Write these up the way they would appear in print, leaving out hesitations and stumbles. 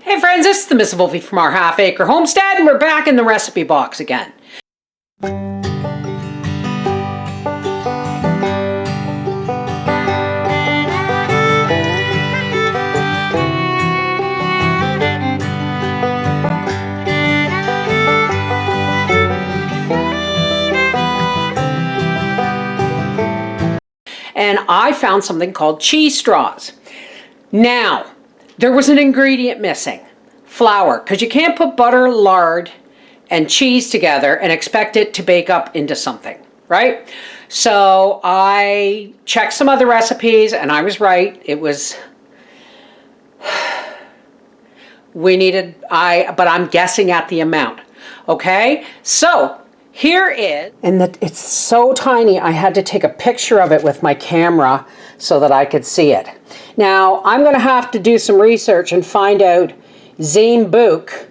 Hey friends, this is the Miss Wolfie from our Half Acre Homestead, and we're back in the recipe box again. And I found something called cheese straws. Now, there was an ingredient missing. Flour, because you can't put butter, lard, and cheese together and expect it to bake up into something, right? So I checked some other recipes and I was right. It was, but I'm guessing at the amount, okay? So here is, and it's so tiny I had to take a picture of it with my camera so that I could see it. Now I'm gonna have to do some research and find out Zambuc,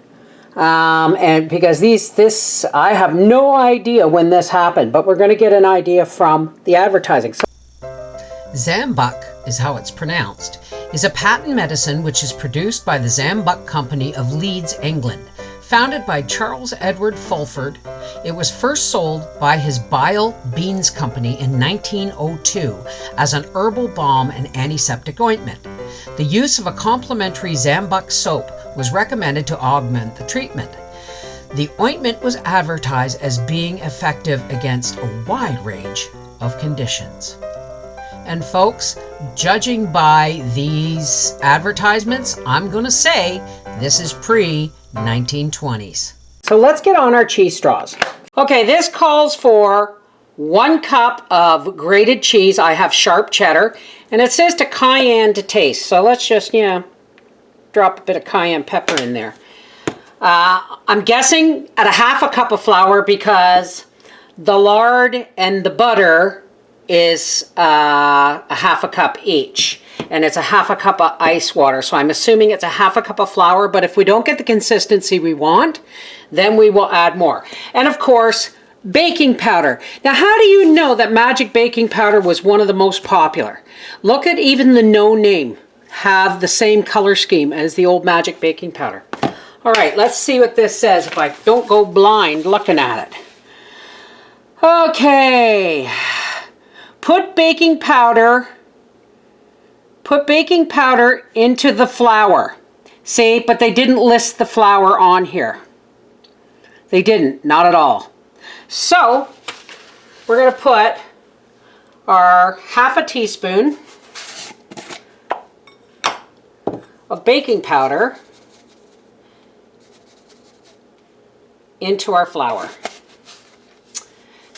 and because this I have no idea when this happened, but we're going to get an idea from the advertising. So, Zambuc is how it's pronounced, is a patent medicine which is produced by the Zambuc Company of Leeds, England. Founded by Charles Edward Fulford, it was first sold by his Bile Beans Company in 1902 as an herbal balm and antiseptic ointment. The use of a complementary Zambuc soap was recommended to augment the treatment. The ointment was advertised as being effective against a wide range of conditions. And folks, judging by these advertisements, I'm going to say this is pre-1920s. So let's get on our cheese straws. Okay, this calls for 1 cup of grated cheese. I have sharp cheddar, and it says to cayenne to taste. So let's just, drop a bit of cayenne pepper in there. I'm guessing at a 1/2 cup of flour because the lard and the butter is a 1/2 cup each, and it's a 1/2 cup of ice water. So I'm assuming it's a 1/2 cup of flour, but if we don't get the consistency we want, then we will add more. And of course, baking powder. Now, how do you know that Magic Baking Powder was one of the most popular? Look at even the no name have the same color scheme as the old Magic Baking Powder. All right, let's see what this says if I don't go blind looking at it. Okay, put baking powder into the flour. See, but they didn't list the flour on here. They didn't, not at all. So we're going to put our 1/2 teaspoon of baking powder into our flour.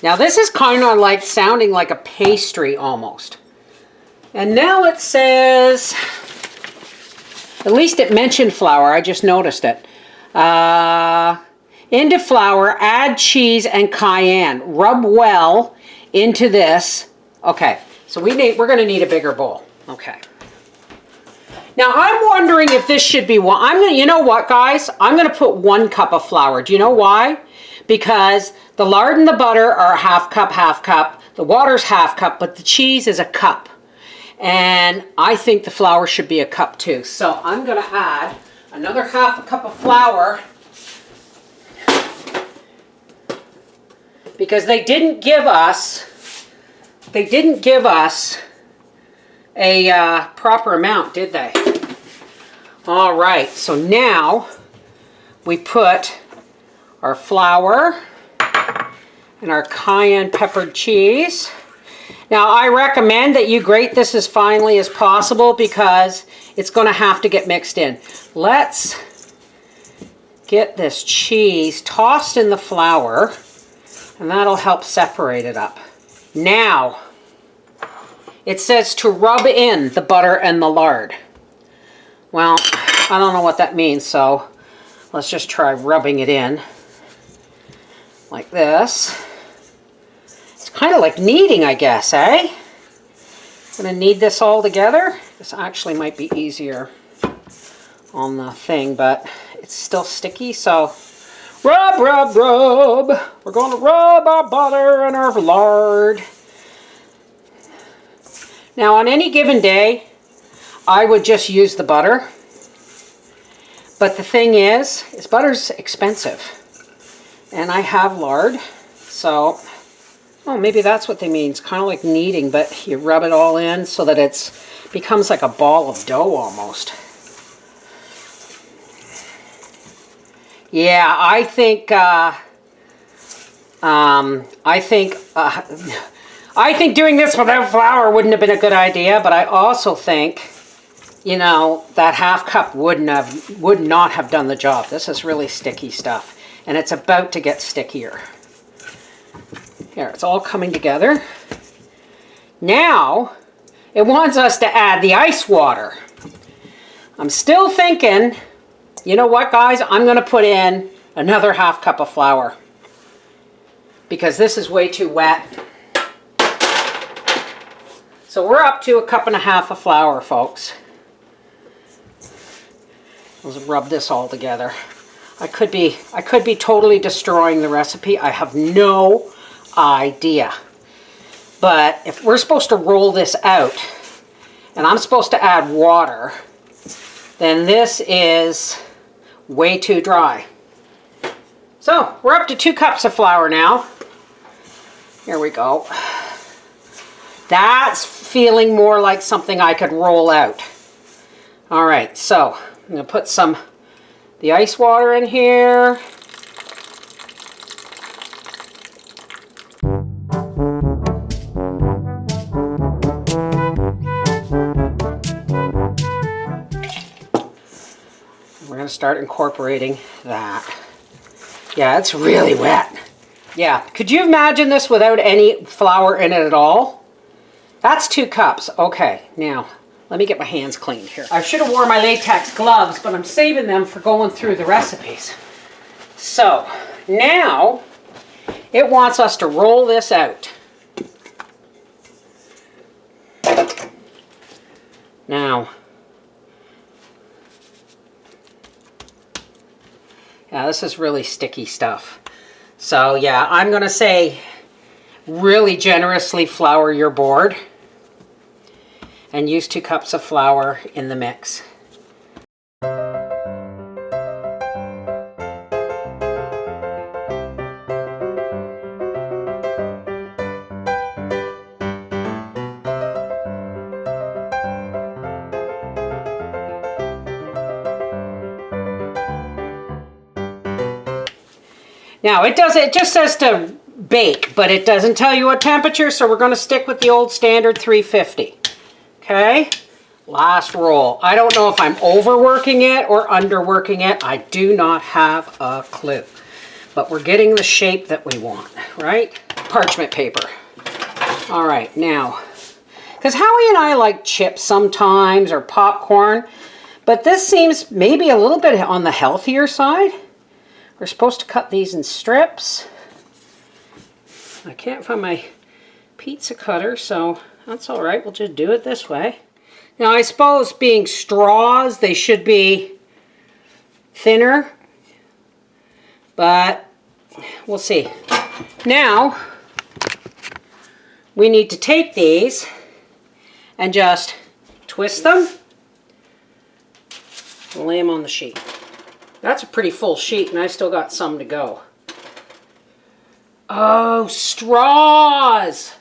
Now this is kind of like sounding like a pastry almost. And now it says, at least it mentioned flour, I just noticed it. Into flour, add cheese and cayenne. Rub well into this. Okay, so we're going to need a bigger bowl. Okay. Now I'm wondering if this should be one. You know what, guys? I'm going to put 1 cup of flour. Do you know why? Because the lard and the butter are 1/2 cup, 1/2 cup. The water's 1/2 cup, but the cheese is a cup. And I think the flour should be a cup too. So I'm going to add another 1/2 cup of flour, because they didn't give us a proper amount, did they? All right, so now we put our flour and our cayenne peppered cheese. Now I recommend that you grate this as finely as possible because it's going to have to get mixed in. Let's get this cheese tossed in the flour, and that'll help separate it up. Now, it says to rub in the butter and the lard. Well, I don't know what that means, so let's just try rubbing it in like this. It's kind of like kneading, I guess, eh? I'm going to knead this all together. This actually might be easier on the thing, but it's still sticky, so rub, rub, rub. We're going to rub our butter and our lard. Now, on any given day, I would just use the butter. But the thing is butter's expensive. And I have lard, so, oh, maybe that's what they mean. It's kind of like kneading, but you rub it all in so that it becomes like a ball of dough almost. Yeah, I think doing this without flour wouldn't have been a good idea, but I also think, you know, that half cup would not have done the job. This is really sticky stuff, and it's about to get stickier. Here, it's all coming together. Now, it wants us to add the ice water. I'm still thinking, you know what, guys? I'm going to put in another half cup of flour because this is way too wet. So we're up to 1.5 cups of flour, folks. Let's rub this all together. I could be totally destroying the recipe. I have no idea. But if we're supposed to roll this out and I'm supposed to add water, then this is way too dry. So we're up to 2 cups of flour now. Here we go. That's feeling more like something I could roll out. All right, so I'm going to put the ice water in here. We're going to start incorporating that. Yeah, it's really wet. Yeah, could you imagine this without any flour in it at all? That's 2 cups. Okay, now let me get my hands cleaned here. I should have worn my latex gloves, but I'm saving them for going through the recipes. So now it wants us to roll this out. Now, yeah, this is really sticky stuff. So yeah, I'm going to say really generously flour your board and use 2 cups of flour in the mix. Now it just says to bake, but it doesn't tell you what temperature, so we're going to stick with the old standard 350. Okay, last roll. I don't know if I'm overworking it or underworking it. I do not have a clue, but we're getting the shape that we want, right? Parchment paper. All right, now, because Howie and I like chips sometimes or popcorn, but this seems maybe a little bit on the healthier side. We're supposed to cut these in strips. I can't find my pizza cutter, so that's all right. We'll just do it this way. Now, I suppose being straws, they should be thinner, but we'll see. Now, we need to take these and just twist them and lay them on the sheet. That's a pretty full sheet, and I still got some to go. Oh, straws!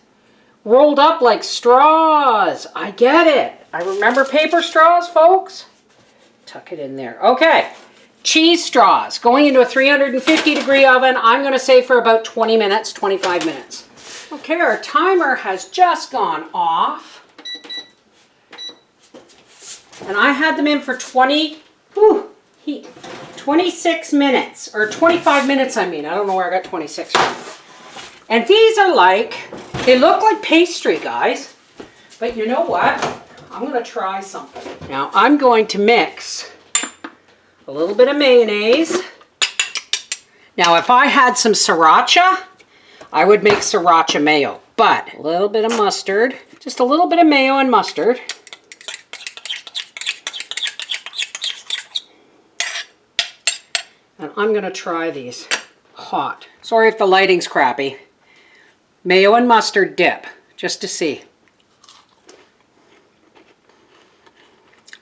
Rolled up like straws. I get it. I remember paper straws, folks. Tuck it in there. Okay, cheese straws. Going into a 350-degree oven, I'm going to say for about 20 minutes, 25 minutes. Okay, our timer has just gone off. And I had them in for 26 minutes, or 25 minutes, I mean. I don't know where I got 26 from. And these are they look like pastry, guys. But you know what? I'm going to try something. Now, I'm going to mix a little bit of mayonnaise. Now, if I had some sriracha, I would make sriracha mayo. But a little bit of mustard, just a little bit of mayo and mustard. And I'm going to try these hot. Sorry if the lighting's crappy. Mayo and mustard dip, just to see.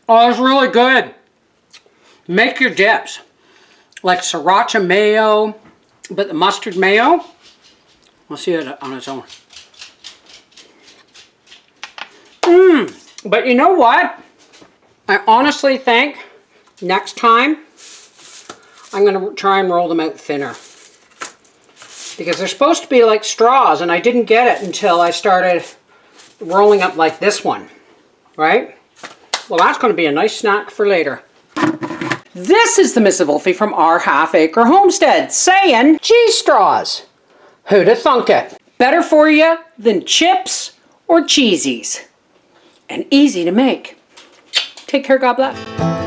Oh, it's really good. Make your dips. Like sriracha mayo, but the mustard mayo, we'll see it on its own. But you know what? I honestly think next time I'm going to try and roll them out thinner. Because they're supposed to be like straws, and I didn't get it until I started rolling up like this one, right? Well, that's going to be a nice snack for later. This is the Miss Wolfie from our Half Acre Homestead saying, cheese straws. Who'da thunk it? Better for you than chips or cheesies. And easy to make. Take care, God bless.